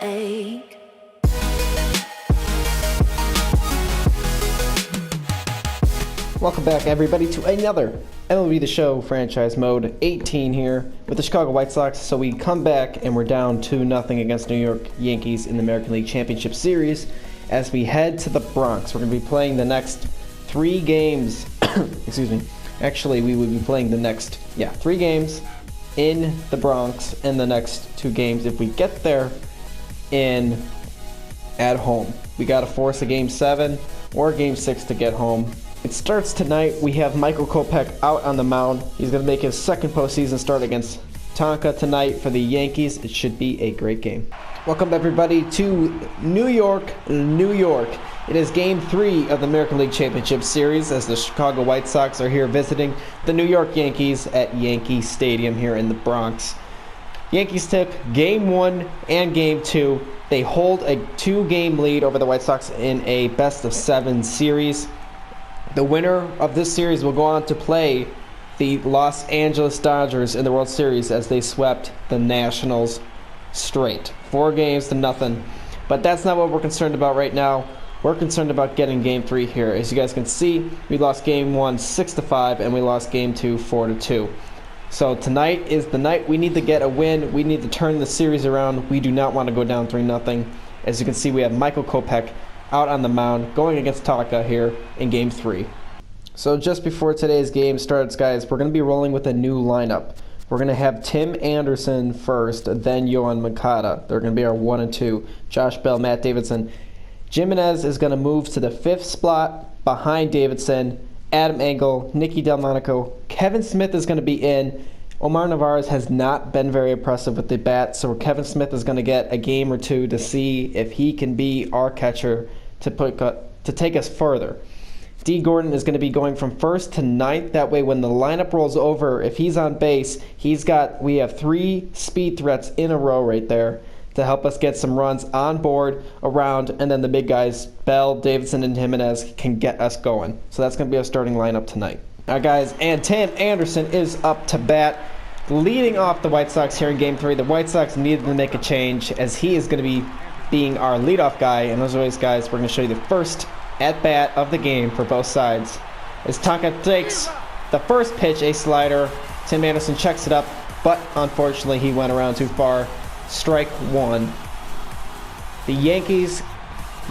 ache. Welcome back, everybody, to another MLB The Show franchise mode 18 here with the Chicago White Sox. So we come back and we're down 2-0 against New York Yankees in the American League Championship Series as we head to the Bronx. We're going to be playing the next 3 games. Excuse me. Actually, we will be playing the next 3 games in the Bronx and the next 2 games if we get there at home. We got to force a Game 7 or Game 6 to get home. It starts tonight. We have Michael Kopech out on the mound. He's going to make his second postseason start against Tonka tonight for the Yankees. It should be a great game. Welcome, everybody, to New York, New York. It is Game 3 of the American League Championship Series as the Chicago White Sox are here visiting the New York Yankees at Yankee Stadium here in the Bronx. Yankees took Game 1 and Game 2. They hold a 2-game lead over the White Sox in a best-of-7 series. The winner of this series will go on to play the Los Angeles Dodgers in the World Series as they swept the Nationals straight. 4-0. But that's not what we're concerned about right now. We're concerned about getting Game 3 here. As you guys can see, we lost Game 1 6-5 and we lost Game 2 4-2. So tonight is the night we need to get a win. We need to turn the series around. We do not want to go down 3-0. As you can see, we have Michael Kopech out on the mound, going against Taka here in Game 3. So just before today's game starts, guys, we're going to be rolling with a new lineup. We're going to have Tim Anderson first, then Yohan Moncada. They're going to be our 1 and 2. Josh Bell, Matt Davidson. Jimenez is going to move to the 5th spot behind Davidson. Adam Engel, Nicky Delmonico. Kevin Smith is going to be in. Omar Narvaez has not been very impressive with the bat, so Kevin Smith is going to get a game or 2 to see if he can be our catcher to take us further. D. Gordon is going to be going from 1st to 9th. That way, when the lineup rolls over, if he's on base, we have 3 speed threats in a row right there to help us get some runs on board, around, and then the big guys, Bell, Davidson, and Jimenez, can get us going. So that's going to be our starting lineup tonight. All right, guys, and Tim Anderson is up to bat, leading off the White Sox here in Game 3. The White Sox needed to make a change as he is going to be being our leadoff guy. And as always, guys, we're going to show you the first at-bat of the game for both sides. As Tonka takes the first pitch, a slider. Tim Anderson checks it up, but unfortunately he went around too far. Strike 1. The Yankees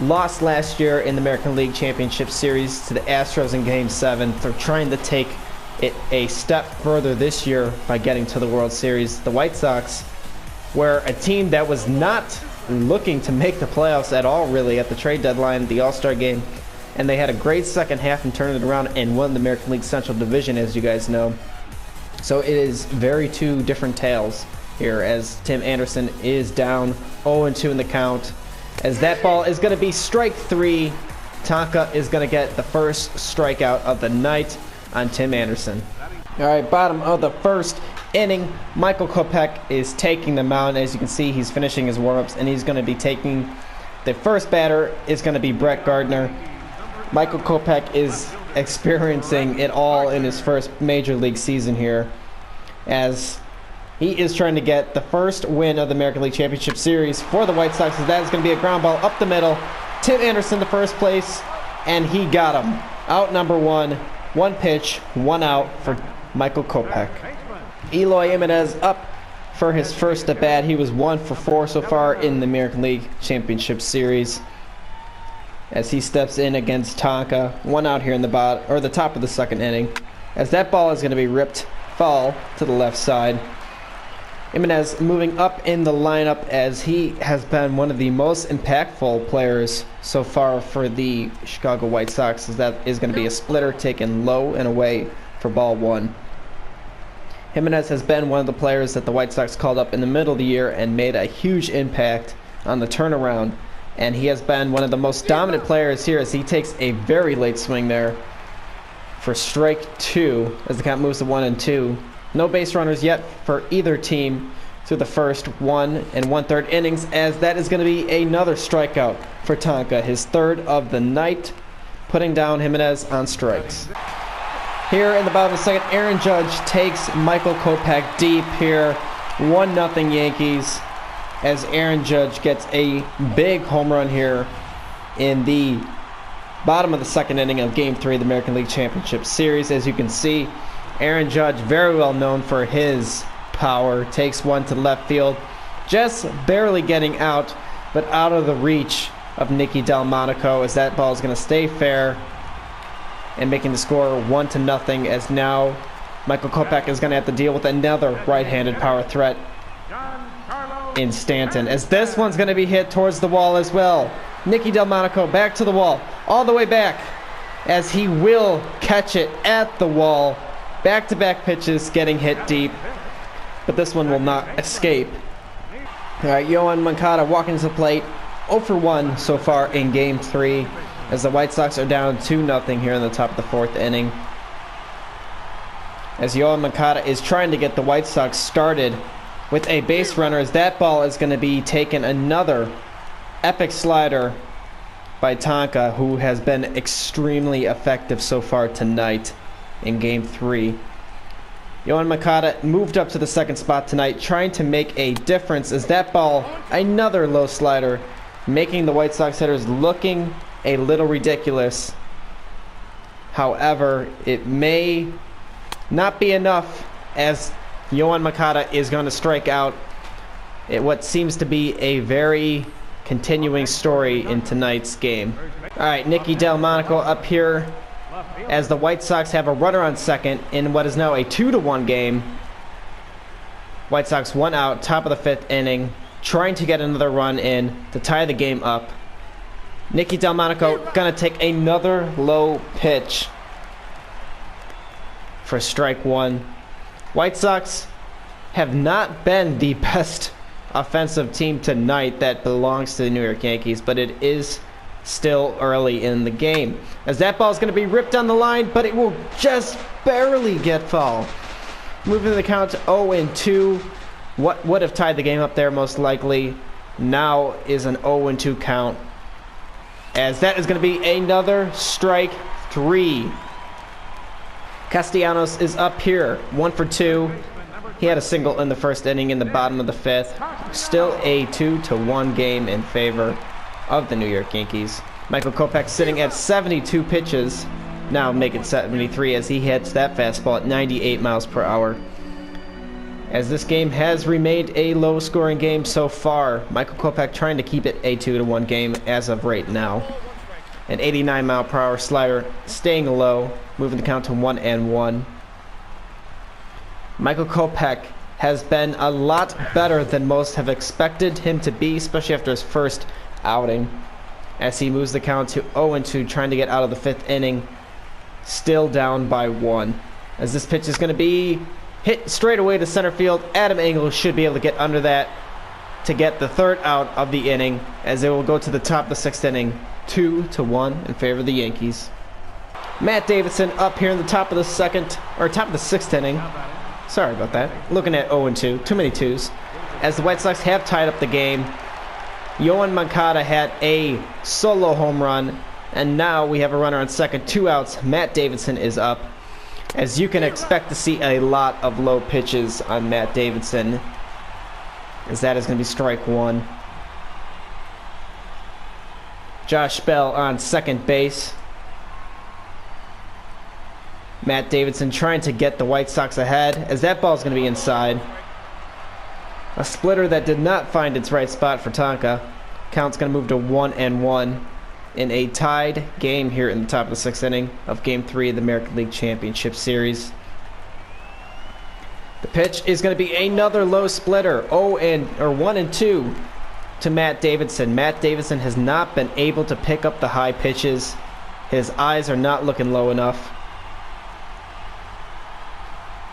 lost last year in the American League Championship Series to the Astros in Game 7. They're trying to take it a step further this year by getting to the World Series. The White Sox were a team that was not looking to make the playoffs at all, really, at the trade deadline, the All-Star game, and they had a great second half and turned it around and won the American League Central Division, as you guys know. So it is very 2 different tales here as Tim Anderson is down 0-2 in the count. As that ball is going to be strike 3, Tonka is going to get the first strikeout of the night on Tim Anderson. All right, bottom of the first inning, Michael Kopech is taking the mound. As you can see, he's finishing his warm-ups, and he's going to be taking the first batter is going to be Brett Gardner. Michael Kopech is experiencing it all in his first major league season here as he is trying to get the first win of the American League Championship Series for the White Sox. That is going to be a ground ball up the middle. Tim Anderson to first place, and he got him. Out number 1, 1 pitch, 1 out for Michael Kopech. Eloy Jimenez up for his first at bat. He was 1 for 4 so far in the American League Championship Series as he steps in against Tonka. 1 out here in the top of the second inning as that ball is going to be ripped foul to the left side. Jimenez moving up in the lineup as he has been one of the most impactful players so far for the Chicago White Sox, as that is going to be a splitter taken low and away for ball 1. Jimenez has been one of the players that the White Sox called up in the middle of the year and made a huge impact on the turnaround, and he has been one of the most dominant players here as he takes a very late swing there for strike 2 as the count moves to 1-2. No base runners yet for either team through the first 1 1/3 innings, as that is going to be another strikeout for Tonka, his 3rd of the night, putting down Jimenez on strikes. Here in the bottom of the second, Aaron Judge takes Michael Kopech deep here. 1-0 Yankees. as Aaron Judge gets a big home run here in the bottom of the second inning of Game 3 of the American League Championship Series. As you can see, Aaron Judge, very well known for his power, takes one to left field, just barely getting out, but out of the reach of Nicky Delmonico, as that ball is going to stay fair and making the score 1-0, as now Michael Kopech is going to have to deal with another right-handed power threat in Stanton, as this one's going to be hit towards the wall as well. Nicky Delmonico back to the wall, all the way back, as he will catch it at the wall. Back-to-back pitches getting hit deep, but this one will not escape. All right, Yoan Moncada walking to the plate, 0 for 1 so far in Game 3, as the White Sox are down 2-0 here in the top of the fourth inning. As Yoan Moncada is trying to get the White Sox started with a base runner, as that ball is going to be taken, another epic slider by Tonka, who has been extremely effective so far tonight in Game 3. Yoan Moncada moved up to the second spot tonight, trying to make a difference, as that ball, another low slider, making the White Sox hitters looking a little ridiculous. However, it may not be enough, as Yoan Moncada is going to strike out. What seems to be a very continuing story in tonight's game. All right, Nicky Delmonico up here, as the White Sox have a runner on second in what is now a 2-1 game. White Sox 1 out, top of the fifth inning, trying to get another run in to tie the game up. Nicky Delmonico gonna take another low pitch for strike one. White Sox have not been the best offensive team tonight that belongs to the New York Yankees, but it is still early in the game, as that ball is going to be ripped down the line, but it will just barely get foul. Moving the count to 0-2. What would have tied the game up there most likely now is an 0-2 count, as that is going to be another strike three. Castellanos is up here, 1 for 2. He had a single in the first inning in the bottom of the fifth. Still a 2-1 game in favor of the New York Yankees. Michael Kopech sitting at 72 pitches, now make it 73, as he hits that fastball at 98 miles per hour. As this game has remained a low-scoring game so far, Michael Kopech trying to keep it a 2-1 game as of right now. An 89-mile-per-hour slider staying low, moving the count to 1-1. Michael Kopech has been a lot better than most have expected him to be, especially after his first outing, as he moves the count to 0-2, trying to get out of the fifth inning, still down by 1. As this pitch is going to be hit straight away to center field. Adam Engel should be able to get under that to get the third out of the inning, as it will go to the top of the sixth inning, 2-1 in favor of the Yankees. Matt Davidson up here in the top of the sixth inning. Sorry about that. Looking at 0-2, too many twos, as the White Sox have tied up the game. Yoan Moncada had a solo home run, and now we have a runner on second, 2 outs. Matt Davidson is up, as you can expect to see a lot of low pitches on Matt Davidson, as that is going to be strike one. Josh Bell on second base. Matt Davidson trying to get the White Sox ahead, as that ball is going to be inside. A splitter that did not find its right spot for Tonka. Count's going to move to 1-1 in a tied game here in the top of the sixth inning of Game 3 of the American League Championship Series. The pitch is going to be another low splitter, 1-2 to Matt Davidson. Matt Davidson has not been able to pick up the high pitches. His eyes are not looking low enough.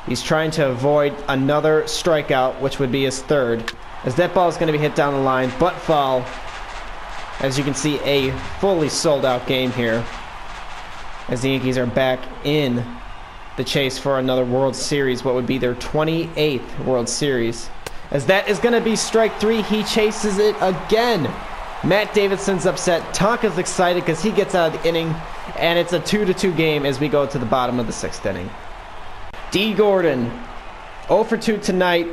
He's trying to avoid another strikeout, which would be his third, as that ball is going to be hit down the line, but foul. As you can see, a fully sold out game here, as the Yankees are back in the chase for another World Series, what would be their 28th World Series. As that is going to be strike three, he chases it again. Matt Davidson's upset. Tonka's excited because he gets out of the inning, and it's a 2-2 game as we go to the bottom of the sixth inning. D. Gordon, 0 for 2 tonight.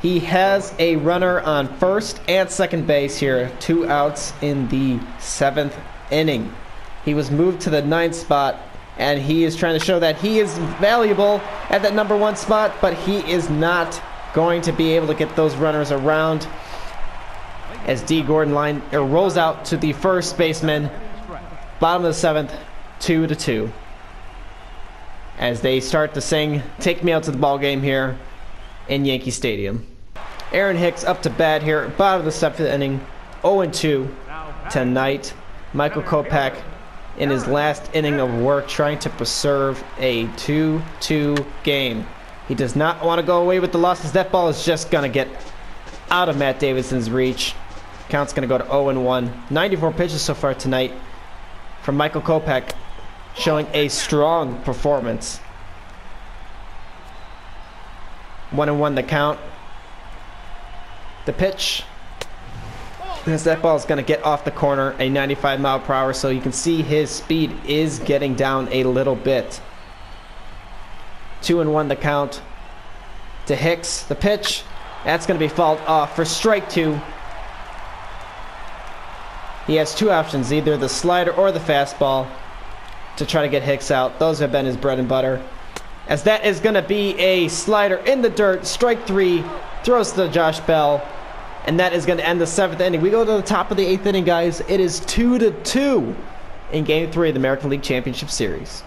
He has a runner on first and second base here. 2 outs in the 7th inning. He was moved to the 9th spot, and he is trying to show that he is valuable at that number 1 spot, but he is not going to be able to get those runners around as D. Gordon rolls out to the first baseman. Bottom of the 7th, 2-2. As they start to sing "Take Me Out to the Ball Game" here in Yankee Stadium. Aaron Hicks up to bat here, bottom of the 7th inning, 0-2 tonight. Michael Kopech in his last inning of work trying to preserve a 2-2 game. He does not want to go away with the losses. That ball is just going to get out of Matt Davidson's reach. Count's going to go to 0-1. 94 pitches so far tonight from Michael Kopech, showing a strong performance. 1-1 the count. The pitch, as that ball is going to get off the corner, a 95 mile per hour, so you can see his speed is getting down a little bit. 2-1 the count to Hicks. The pitch, that's going to be fouled off for strike 2. He has 2 options, either the slider or the fastball, to try to get Hicks out. Those have been his bread and butter. As that is going to be a slider in the dirt. Strike 3, throws to Josh Bell, and that is going to end the 7th inning. We go to the top of the 8th inning, guys. It is 2-2 in Game 3 of the American League Championship Series.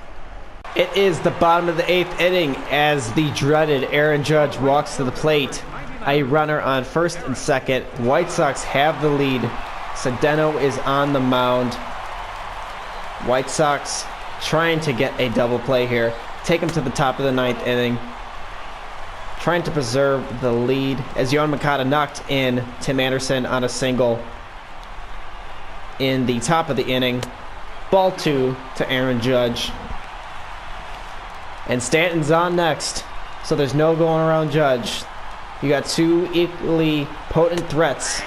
It is the bottom of the 8th inning as the dreaded Aaron Judge walks to the plate. A runner on first and second. White Sox have the lead. Sedeno is on the mound. White Sox trying to get a double play here. Take him to the top of the 9th inning. Trying to preserve the lead as Yohan Moncada knocked in Tim Anderson on a single in the top of the inning. Ball 2 to Aaron Judge. And Stanton's on next, so there's no going around Judge. You got 2 equally potent threats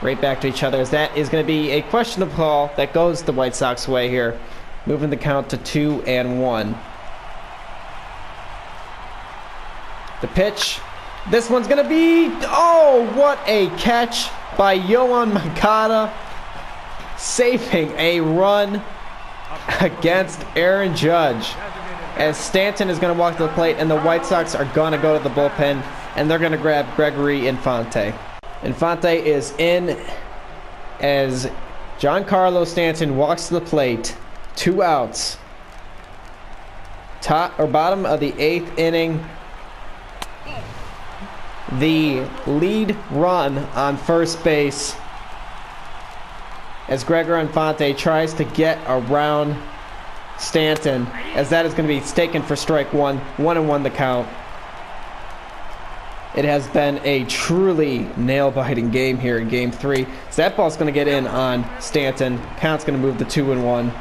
right back to each other, as that is going to be a questionable call that goes the White Sox way here, moving the count to 2-1. The pitch, this one's going to be, oh, what a catch by Yohan Moncada, saving a run against Aaron Judge, as Stanton is going to walk to the plate, and the White Sox are going to go to the bullpen, and they're going to grab Gregory Infante. Infante is in as Giancarlo Stanton walks to the plate. 2 outs. Bottom of the 8th inning. The lead run on first base as Gregory Infante tries to get around Stanton, as that is going to be taken for strike 1. 1-1 the count. It has been a truly nail-biting game here in Game 3. So that ball's going to get in on Stanton. Count's going to move to 2-1.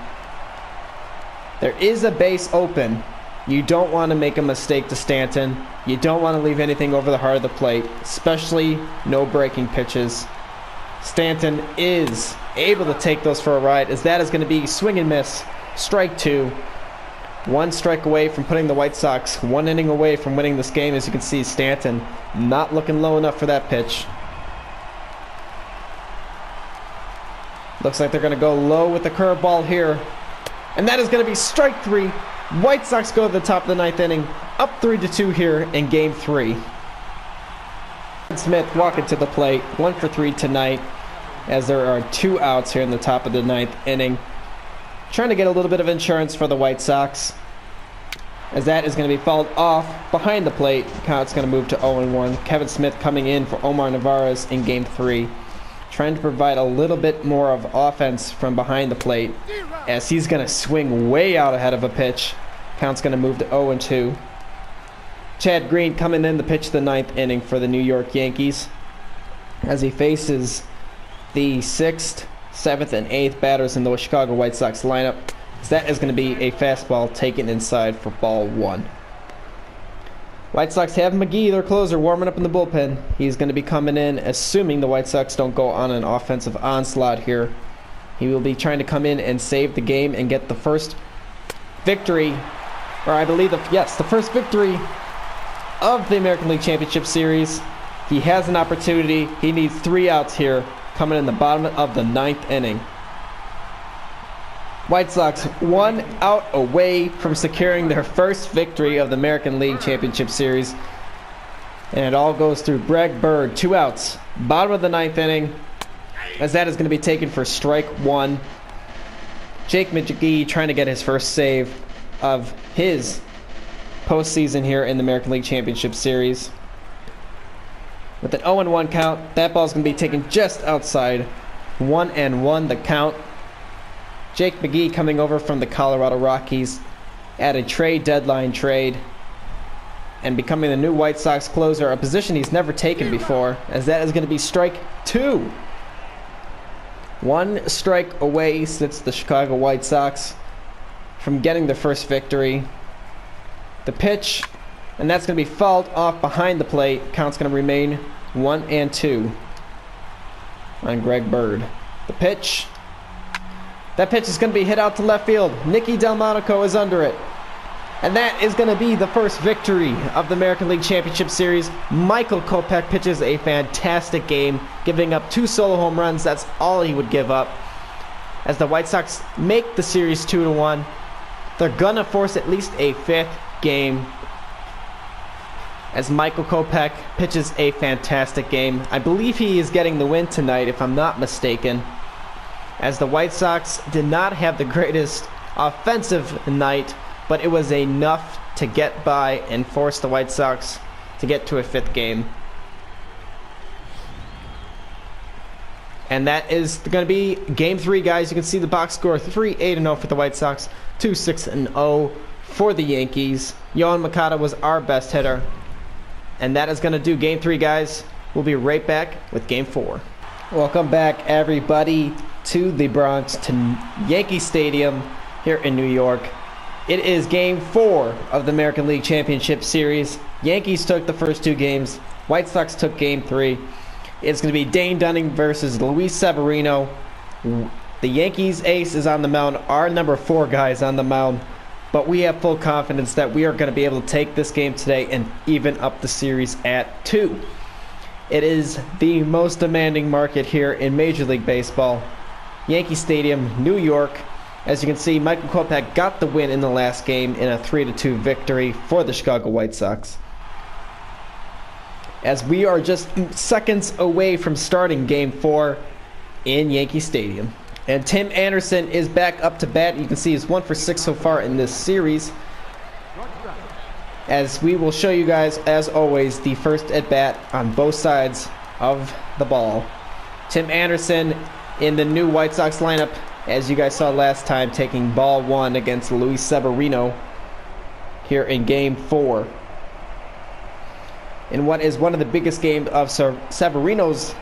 There is a base open. You don't want to make a mistake to Stanton. You don't want to leave anything over the heart of the plate, especially no breaking pitches. Stanton is able to take those for a ride, as that is going to be swing and miss. Strike 2. 1 strike away from putting the White Sox 1 inning away from winning this game. As you can see, Stanton not looking low enough for that pitch. Looks like they're going to go low with the curveball here. And that is going to be strike 3. White Sox go to the top of the 9th inning, up 3-2 here in Game 3. Smith walking to the plate, 1 for 3 tonight, as there are 2 outs here in the top of the 9th inning. Trying to get a little bit of insurance for the White Sox, as that is going to be fouled off behind the plate. Count's going to move to 0-1. Kevin Smith coming in for Omar Narvaez in Game 3. Trying to provide a little bit more of offense from behind the plate, as he's going to swing way out ahead of a pitch. Count's going to move to 0-2. Chad Green coming in the pitch of the 9th inning for the New York Yankees, as he faces the 6th, 7th, and 8th batters in the Chicago White Sox lineup. So that is going to be a fastball taken inside for ball 1. White Sox have McGee, their closer, warming up in the bullpen. He's going to be coming in, assuming the White Sox don't go on an offensive onslaught here. He will be trying to come in and save the game and get the first victory, or I believe, the first victory of the American League Championship Series He has an opportunity. He needs 3 outs here, coming in the bottom of the 9th inning. White Sox 1 out away from securing their first victory of the American League Championship Series. And it all goes through Greg Bird. 2 outs. Bottom of the 9th inning, as that is going to be taken for strike 1. Jake McGee trying to get his first save of his postseason here in the American League Championship Series. With an 0-1 count, that ball's going to be taken just outside. 1-1 the count. Jake McGee coming over from the Colorado Rockies at a trade deadline trade and becoming the new White Sox closer, a position he's never taken before, as that is going to be strike 2. 1 strike away sits the Chicago White Sox from getting their first victory. The pitch, and that's going to be fouled off behind the plate. Count's going to remain 1-2 on Greg Bird. The pitch. That pitch is going to be hit out to left field. Nicky Delmonico is under it. And that is going to be the first victory of the American League Championship Series. Michael Kopech pitches a fantastic game, giving up 2 solo home runs. That's all he would give up. As the White Sox make the series 2-1, they're going to force at least a 5th game. As Michael Kopech pitches a fantastic game. I believe he is getting the win tonight, if I'm not mistaken. As the White Sox did not have the greatest offensive night, but it was enough to get by and force the White Sox to get to a 5th game. And that is going to be Game 3, guys. You can see the box score: 3-8-0 for the White Sox, 2-6-0 for the Yankees. Yohan Moncada was our best hitter. And that is going to do Game 3, guys. We'll be right back with Game 4. Welcome back, everybody, to the Bronx, to Yankee Stadium here in New York. It is Game 4 of the American League Championship Series. Yankees took the first 2 games. White Sox took Game 3. It's going to be Dane Dunning versus Luis Severino. The Yankees ace is on the mound. Our number 4 guy is on the mound. But we have full confidence that we are going to be able to take this game today and even up the series at 2. It is the most demanding market here in Major League Baseball. Yankee Stadium, New York. As you can see, Michael Kopech got the win in the last game in a 3-2 victory for the Chicago White Sox. As we are just seconds away from starting Game 4 in Yankee Stadium. And Tim Anderson is back up to bat. You can see he's 1 for 6 so far in this series. As we will show you guys, as always, the first at-bat on both sides of the ball. Tim Anderson in the new White Sox lineup, as you guys saw last time, taking ball 1 against Luis Severino here in Game 4. In what is one of the biggest games of Severino's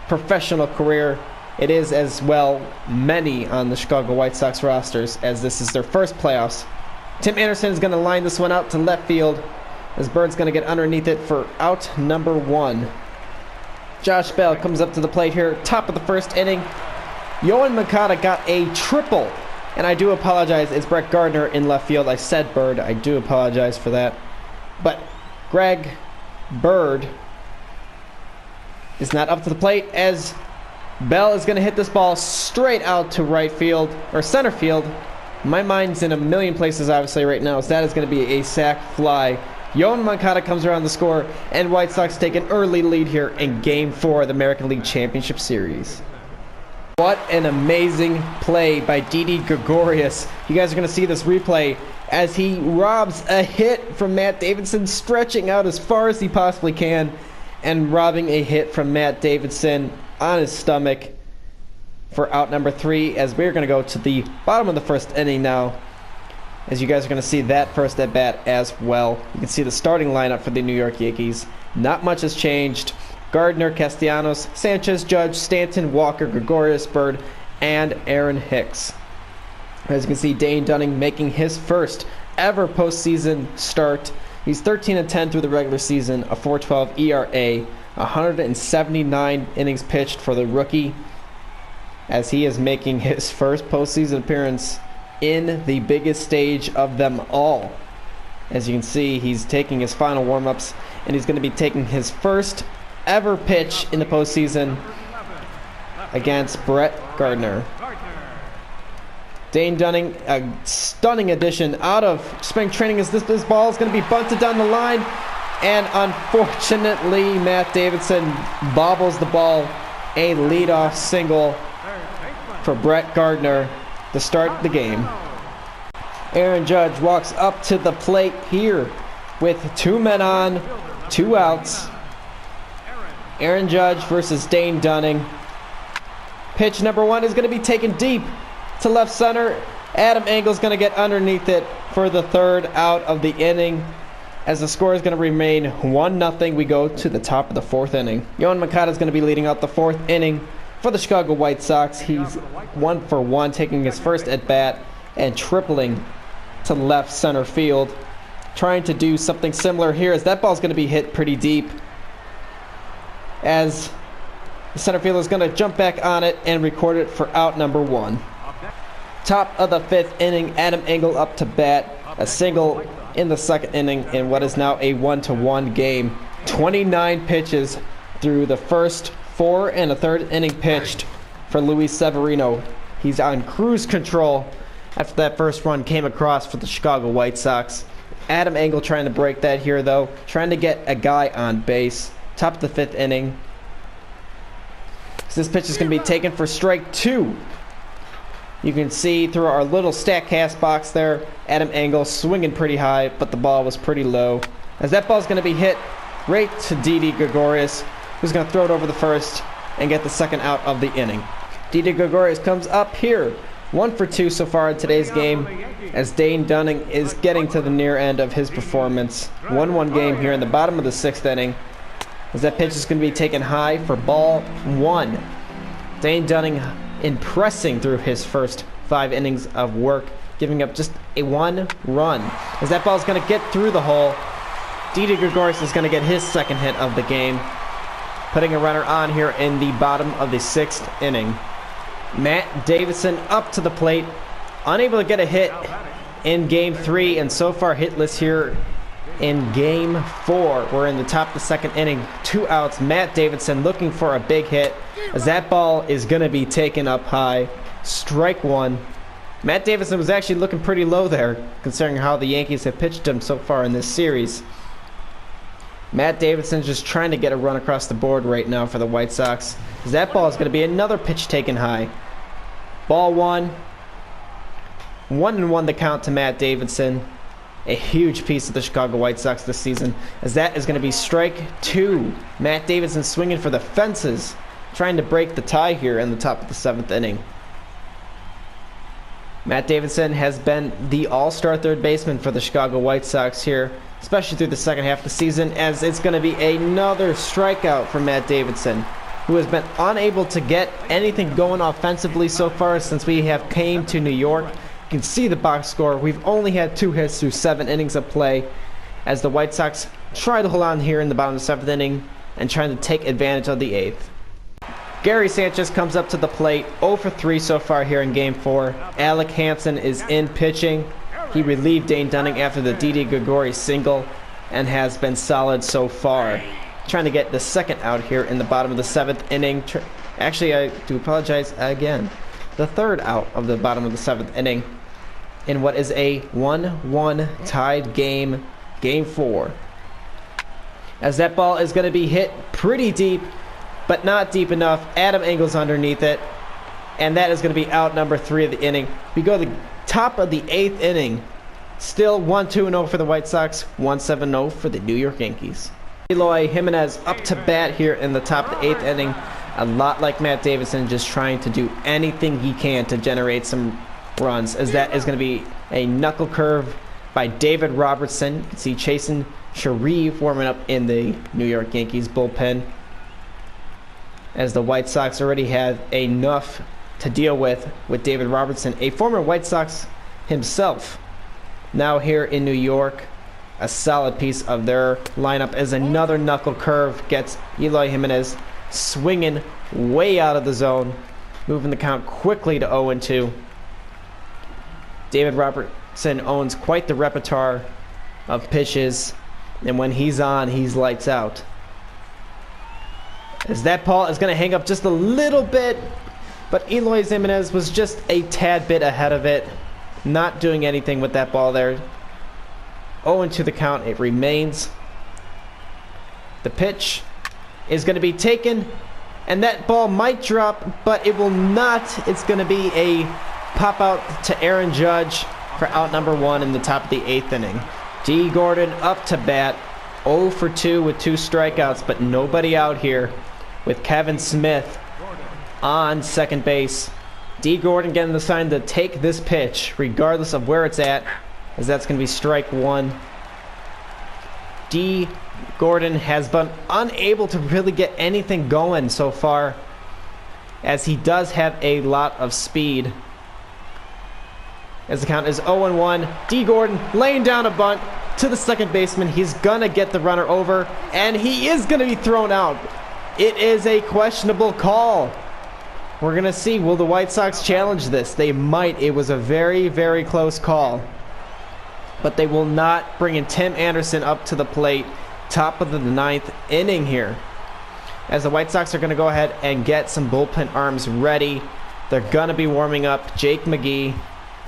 professional career, it is as well many on the Chicago White Sox rosters, as this is their first playoffs. Tim Anderson is going to line this one out to left field, as Bird's going to get underneath it for out number 1. Josh Bell comes up to the plate here, top of the first inning. Yohan Moncada got a triple, and I do apologize, it's Brett Gardner in left field. I said Bird, I do apologize for that. But Greg Bird is not up to the plate, as Bell is going to hit this ball straight out to right field, or center field. My mind's in a million places, obviously, right now, so that is going to be a sac fly. Yohan Moncada comes around the score, and White Sox take an early lead here in Game 4 of the American League Championship Series. What an amazing play by Didi Gregorius. You guys are going to see this replay as he robs a hit from Matt Davidson, stretching out as far as he possibly can, and robbing a hit from Matt Davidson on his stomach for out number 3, as we're going to go to the bottom of the first inning now, as you guys are going to see that first at bat as well. You can see the starting lineup for the New York Yankees. Not much has changed. Gardner, Castellanos, Sanchez, Judge, Stanton, Walker, Gregorius, Bird, and Aaron Hicks. As you can see, Dane Dunning making his first ever postseason start. He's 13-10 through the regular season, a 4.12 ERA, 179 innings pitched for the rookie, as he is making his first postseason appearance in the biggest stage of them all. As you can see, he's taking his final warm-ups, and he's going to be taking his first ever pitch in the postseason against Brett Gardner. Dane Dunning, a stunning addition out of spring training, as this ball is going to be bunted down the line. And unfortunately, Matt Davidson bobbles the ball. A leadoff single for Brett Gardner to start the game. Aaron Judge walks up to the plate here with 2 men on, 2 outs. Aaron Judge versus Dane Dunning. Pitch number 1 is going to be taken deep to left center. Adam Engel's going to get underneath it for the 3rd out of the inning. As the score is going to remain 1-0, we go to the top of the 4th inning. Yoan Moncada is going to be leading out the 4th inning for the Chicago White Sox. He's 1 for 1, taking his first at-bat and tripling to left center field. Trying to do something similar here, as that ball's going to be hit pretty deep. As the center fielder is going to jump back on it and record it for out number 1. Top of the 5th inning, Adam Engel up to bat. A single in the 2nd inning in what is now a 1-1 game. 29 pitches through the first 4 and a 3rd inning pitched for Luis Severino. He's on cruise control after that first run came across for the Chicago White Sox. Adam Engel trying to break that here, though, trying to get a guy on base. Top of the 5th inning. So this pitch is going to be taken for strike 2. You can see through our little StatCast box there, Adam Engel swinging pretty high, but the ball was pretty low. As that ball's going to be hit right to Didi Gregorius, who's going to throw it over the first and get the 2nd out of the inning. Didi Gregorius comes up here, 1 for 2 so far in today's game, as Dane Dunning is getting to the near end of his performance. 1-1 game here in the bottom of the 6th inning, as that pitch is going to be taken high for ball 1. Dane Dunning impressing through his first 5 innings of work, giving up just a 1 run. As that ball is going to get through the hole, Didi Gregorius is going to get his 2nd hit of the game, putting a runner on here in the bottom of the 6th inning. Matt Davidson up to the plate, unable to get a hit in Game 3, and so far hitless here in Game 4. We're in the top of the 2nd inning, 2 outs. Matt Davidson looking for a big hit, as that ball is going to be taken up high. Strike 1. Matt Davidson was actually looking pretty low there, considering how the Yankees have pitched him so far in this series. Matt Davidson's just trying to get a run across the board right now for the White Sox, as that ball is going to be another pitch taken high. Ball 1. 1-1 the count to Matt Davidson. A huge piece of the Chicago White Sox this season, as that is going to be strike 2. Matt Davidson swinging for the fences, trying to break the tie here in the top of the 7th inning. Matt Davidson has been the all-star 3rd baseman for the Chicago White Sox here, especially through the 2nd half of the season, as it's going to be another strikeout for Matt Davidson, who has been unable to get anything going offensively so far since we have came to New York. You can see the box score. We've only had 2 hits through 7 innings of play, as the White Sox try to hold on here in the bottom of the 7th inning and trying to take advantage of the 8th. Gary Sanchez comes up to the plate, 0 for 3 so far here in Game 4. Alec Hansen is in pitching. He relieved Dane Dunning after the Didi Gregorius single and has been solid so far. Trying to get the 2nd out here in the bottom of the 7th inning. Actually, I do apologize again. The 3rd out of the bottom of the 7th inning in what is a 1-1 tied game, Game 4. As that ball is going to be hit pretty deep, but not deep enough. Adam Engel's underneath it, and that is going to be out number 3 of the inning. We go to the top of the 8th inning. Still 1-2-0 for the White Sox, 1-7-0 for the New York Yankees. Eloy Jimenez up to bat here in the top of the 8th inning. A lot like Matt Davidson, just trying to do anything he can to generate some runs, as that is going to be a knuckle curve by David Robertson. You can see Chasen Sharif warming up in the New York Yankees bullpen, as the White Sox already have enough to deal with David Robertson, a former White Sox himself, now here in New York. A solid piece of their lineup, as another knuckle curve gets Eloy Jimenez swinging way out of the zone, moving the count quickly to 0-2. David Robertson owns quite the repertoire of pitches, and when he's on, he's lights out. As that ball is going to hang up just a little bit, but Eloy Jimenez was just a tad bit ahead of it, not doing anything with that ball there. 0-2 the count, it remains. The pitch is going to be taken, and that ball might drop, but it will not. It's going to be a pop out to Aaron Judge for out number 1 in the top of the 8th inning. D. Gordon up to bat, 0 for 2 with 2 strikeouts, but nobody out here with Kevin Smith on second base. D. Gordon getting the sign to take this pitch regardless of where it's at, as that's going to be strike 1. D. Gordon has been unable to really get anything going so far, as he does have a lot of speed. As the count is 0-1, D. Gordon laying down a bunt to the second baseman. He's going to get the runner over, and he is going to be thrown out. It is a questionable call. We're going to see, will the White Sox challenge this? They might. It was a very, very close call. But they will not bring in Tim Anderson up to the plate. Top of the 9th inning here, as the White Sox are going to go ahead and get some bullpen arms ready. They're going to be warming up Jake McGee.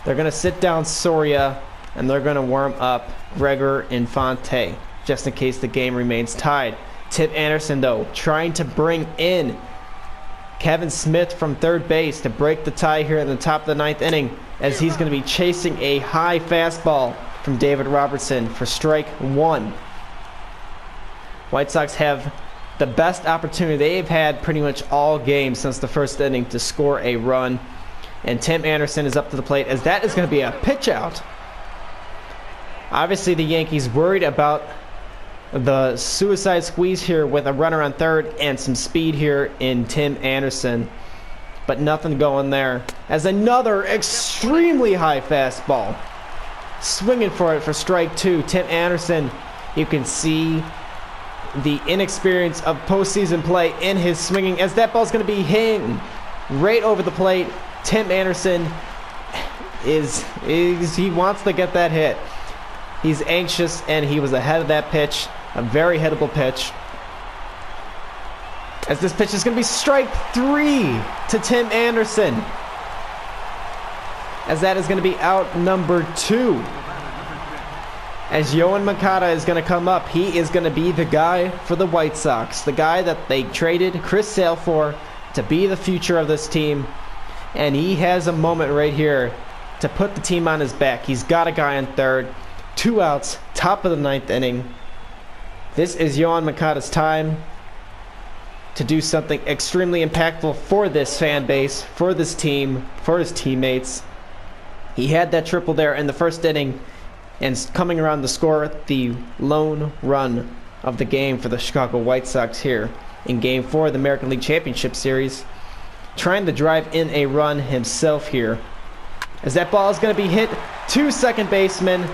They're going to sit down Soria, and they're going to warm up Gregor Infante, just in case the game remains tied. Tim Anderson, though, trying to bring in Kevin Smith from third base to break the tie here in the top of the 9th inning, as he's going to be chasing a high fastball from David Robertson for strike 1. White Sox have the best opportunity they've had pretty much all game since the first inning to score a run. And Tim Anderson is up to the plate, as that is going to be a pitch out. Obviously, the Yankees worried about the suicide squeeze here with a runner on third and some speed here in Tim Anderson. But nothing going there, as another extremely high fastball. Swinging for it for strike 2. Tim Anderson, you can see the inexperience of postseason play in his swinging, as that ball's going to be hit right over the plate. Tim Anderson he wants to get that hit. He's anxious, and he was ahead of that pitch, a very hittable pitch. As this pitch is going to be strike 3 to Tim Anderson, as that is going to be out number 2. As Yoan Moncada is going to come up, he is going to be the guy for the White Sox, the guy that they traded Chris Sale for to be the future of this team. And he has a moment right here to put the team on his back. He's got a guy on third, 2 outs, top of the 9th inning. This is Yoan Moncada's time to do something extremely impactful for this fan base, for this team, for his teammates. He had that triple there in the first inning, and coming around to score the lone run of the game for the Chicago White Sox here in Game 4 of the American League Championship Series. Trying to drive in a run himself here, as that ball is going to be hit to second baseman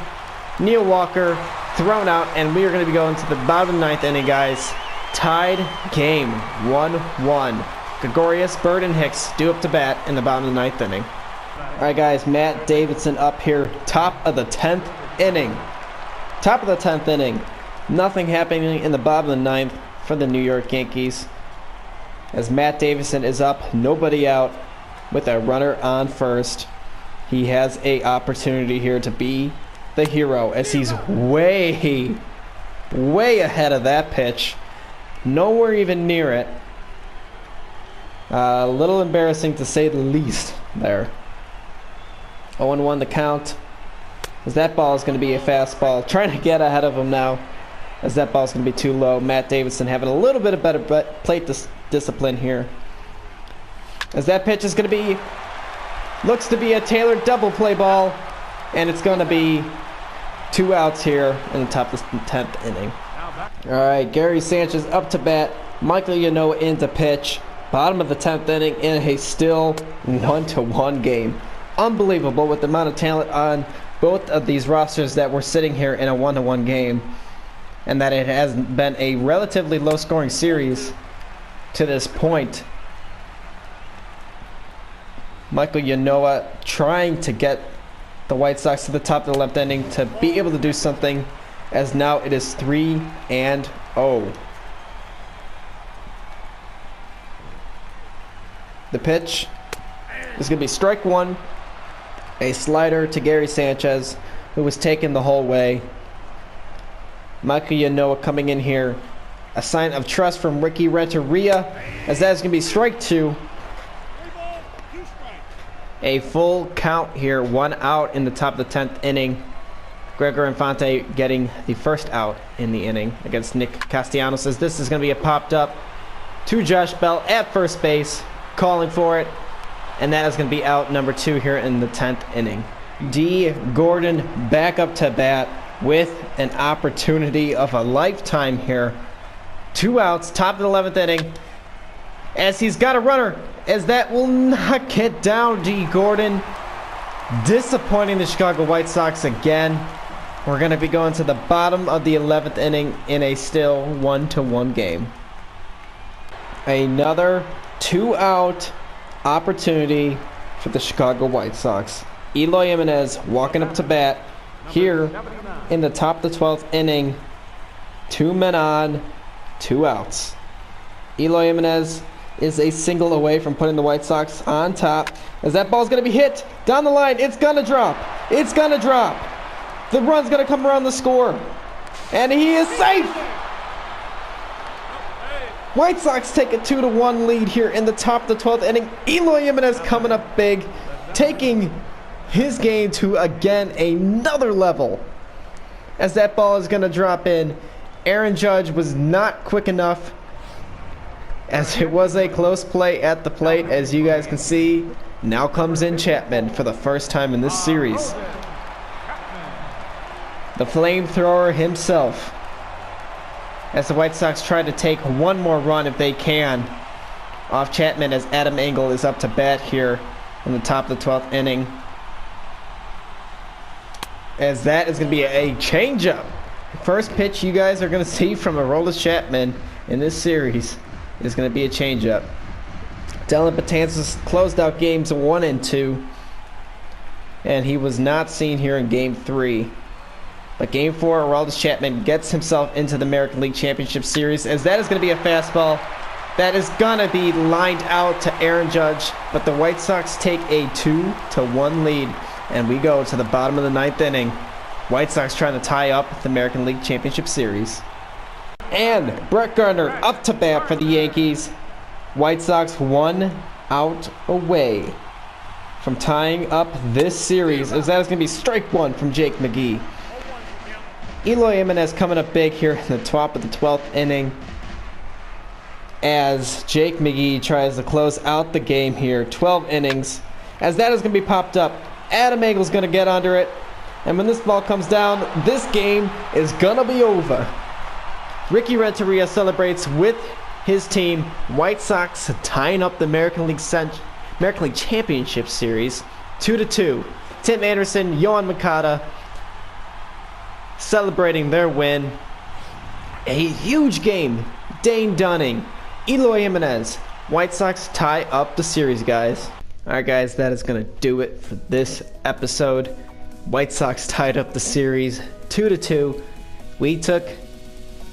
Neil Walker, thrown out, and we are going to be going to the bottom of the 9th inning, guys. Tied game, 1-1. Gregorius, Bird, and Hicks due up to bat in the bottom of the 9th inning. All right, guys, Matt Davidson up here, top of the 10th inning. Top of the 10th inning. Nothing happening in the bottom of the 9th for the New York Yankees, as Matt Davidson is up, nobody out, with a runner on first. He has a opportunity here to be the hero, as he's way ahead of that pitch. Nowhere even near it. A little embarrassing to say the least there. 0-1 the count, as that ball is going to be a fastball. Trying to get ahead of him now, as that ball is going to be too low. Matt Davidson having a little bit of better plate discipline here, as that pitch is going to be, looks to be a tailored double play ball, and it's going to be 2 outs here in the top of the 10th inning. All right, Gary Sanchez up to bat, Michael Yanoa in to pitch, bottom of the 10th inning in a still 1-1 game. Unbelievable with the amount of talent on both of these rosters that we're sitting here in a 1-1 game, and that it has been a relatively low scoring series to this point. Michael Yanoa trying to get the White Sox to the top of the 11th inning to be able to do something, as now it is 3-0. The pitch is going to be strike one. A slider to Gary Sanchez, who was taken the whole way. Michael Yanoa coming in here. A sign of trust from Ricky Renteria, as that is going to be strike two. A full count here, 1 out in the top of the 10th inning. Gregor Infante getting the first out in the inning against Nick Castellanos, as this is going to be a popped up to Josh Bell at first base, calling for it. And that is going to be out number 2 here in the 10th inning. D. Gordon back up to bat with an opportunity of a lifetime here. 2 outs, top of the 11th inning, as he's got a runner, as that will not get down. D. Gordon disappointing the Chicago White Sox again. We're going to be going to the bottom of the 11th inning in a still 1-1 game. Another 2-out opportunity for the Chicago White Sox. Eloy Jimenez walking up to bat here in the top of the 12th inning. 2 men on, 2 outs. Eloy Jimenez is a single away from putting the White Sox on top, as that ball's going to be hit down the line. It's going to drop. It's going to drop. The run's going to come around the score, and he is safe. White Sox take a 2-1 lead here in the top of the 12th inning. Eloy Jimenez coming up big, taking his game to, again, another level, as that ball is going to drop in. Aaron Judge was not quick enough, as it was a close play at the plate, as you guys can see. Now comes in Chapman for the first time in this series. The flamethrower himself, as the White Sox try to take one more run if they can off Chapman, as Adam Engel is up to bat here in the top of the 12th inning. As that is going to be a changeup. First pitch you guys are going to see from Aroldis Chapman in this series is going to be a changeup. Dellin Betances closed out games 1 and 2, and he was not seen here in game 3. But game 4, Aroldis Chapman gets himself into the American League Championship Series, as that is going to be a fastball that is going to be lined out to Aaron Judge. But the White Sox take a 2-1 lead, and we go to the bottom of the 9th inning. White Sox trying to tie up the American League Championship Series. And Brett Gardner up to bat for the Yankees. White Sox 1 out away from tying up this series, as that is going to be strike 1 from Jake McGee. Eloy Jimenez coming up big here in the top of the 12th inning, as Jake McGee tries to close out the game here. 12 innings, as that is going to be popped up. Adam Engel's going to get under it, and when this ball comes down, this game is going to be over. Ricky Renteria celebrates with his team. White Sox tying up the American League Championship Series 2-2. Tim Anderson, Yohan Moncada celebrating their win. A huge game. Dane Dunning, Eloy Jimenez. White Sox tie up the series, guys. Alright guys, that is going to do it for this episode. White Sox tied up the series 2-2. We took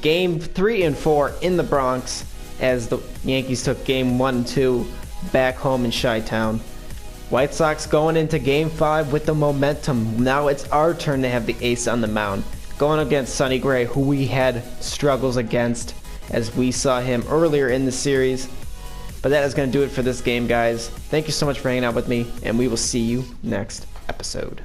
game 3 and 4 in the Bronx, as the Yankees took game 1 and 2 back home in Chi-Town. White Sox going into game 5 with the momentum. Now it's our turn to have the ace on the mound, going against Sonny Gray, who we had struggles against, as we saw him earlier in the series. But that is going to do it for this game, guys. Thank you so much for hanging out with me, and we will see you next episode.